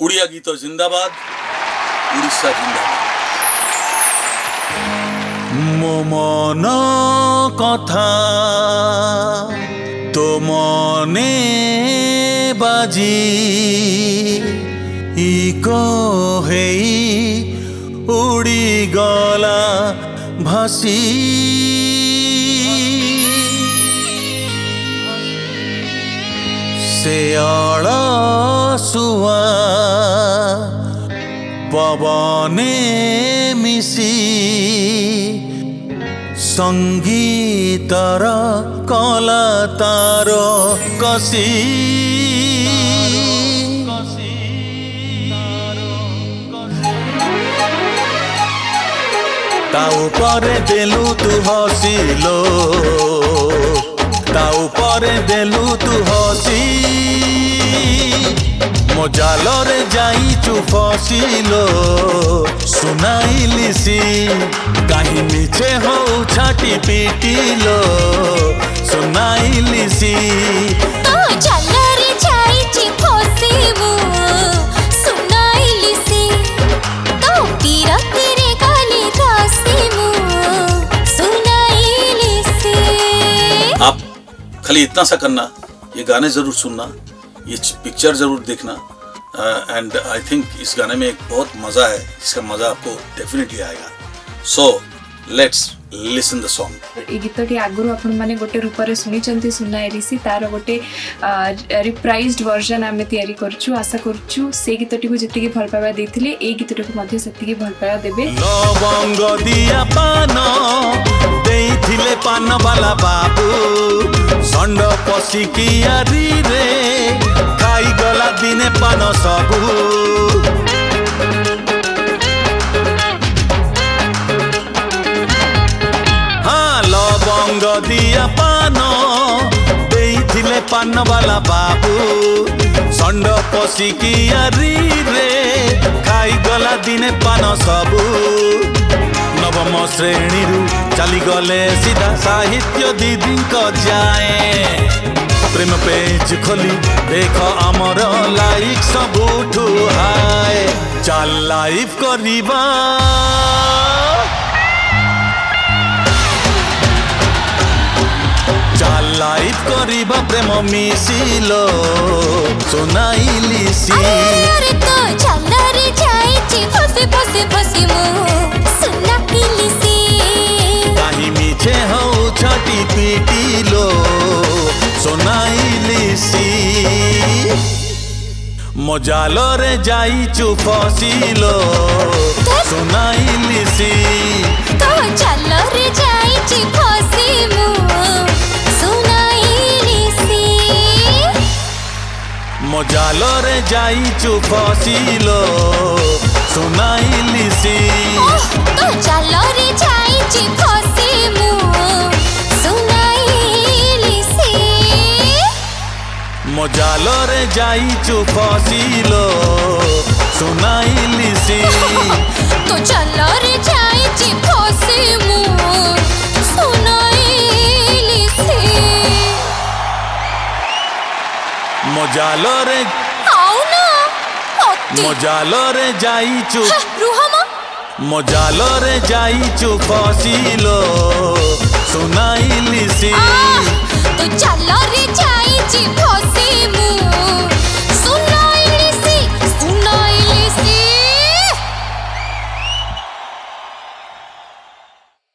उड़िया गीत जिंदाबाद, उड़ीसा जिंदाबाद। मो मन कथा तो मने बाजी इको हेई उड़ी गला भासी से सुआ पवने मिसी संगीतर कला तार कसी ता ऊपर देलु तू हसिलो, ता ऊपर देलु तू हसी मो जालरे जाइचु फसिलो सुनाइलिसी कहीं नीचे हो छाटी पीटिलो सुनाइलिसी तो जालरे जाइचि फसिमु सुनाइलिसी तो पीरा तेरे गाली कासिमु सुनाइलिसी। आप खाली इतना सा करना, ये गाने जरूर सुनना, ये पिक्चर जरूर देखना एंड आई थिंक इस गाने में एक बहुत मजा है, इसका मजा आपको डेफिनेटली आएगा। So let's listen the song. ये गीतटी आगुरी आपण माने गोटे रूप रे सुनिचंती सुनाइलिसी, तार गोटे रिप्राइज्ड वर्जन आमे तयारी करछु। आशा करछु से गीतटी को जति भल पावा देथिले ए गीतटी को मध्ये सेति भल पावा देबे। लवंग दिया पान देथिले पान वाला बाबू संड पसिकियारी रे खाई गला दिने पान सबू। हाँ लवंग दिया पान देथिले पान वाला बाबू संड पसिकियारी रे खाई गला दिने पान सबू। नवम श्रेणी रु चली गले सीधा साहित्य दीदी को जाए प्रेम पेज खोली देख आमर लाइक सबुठू हाय चल लाइव करिबा चल लाइव करिबा प्रेम मिसिलो सुनाइलिसी। अरे तो जालरे जाइचि फसे फसे फसी मु सुनाइलिसी कहीं मीछे हो छाटी पीटिलो सुनाइलिसी मो जालरे जाइचु फसिलो सुनाइलिसी तो जालरे जाइचि फसी मु सुनाइलिसी मो जालरे जाइचु फसिलो सुनाइलिसी तो जालरे जाइचि फसी मु सुनाइलिसी मो जालरे जाइचु फसिलो सुनाइलिसी तो जालरे जाइचि फसी मु सुनाइलिसी मो जालरे आउ ना अति मो जालरे जाइचु रुहमा मो जालरे जाइचु फसिलो सुनाइलिसी तो जालरे जाइचि फसी मु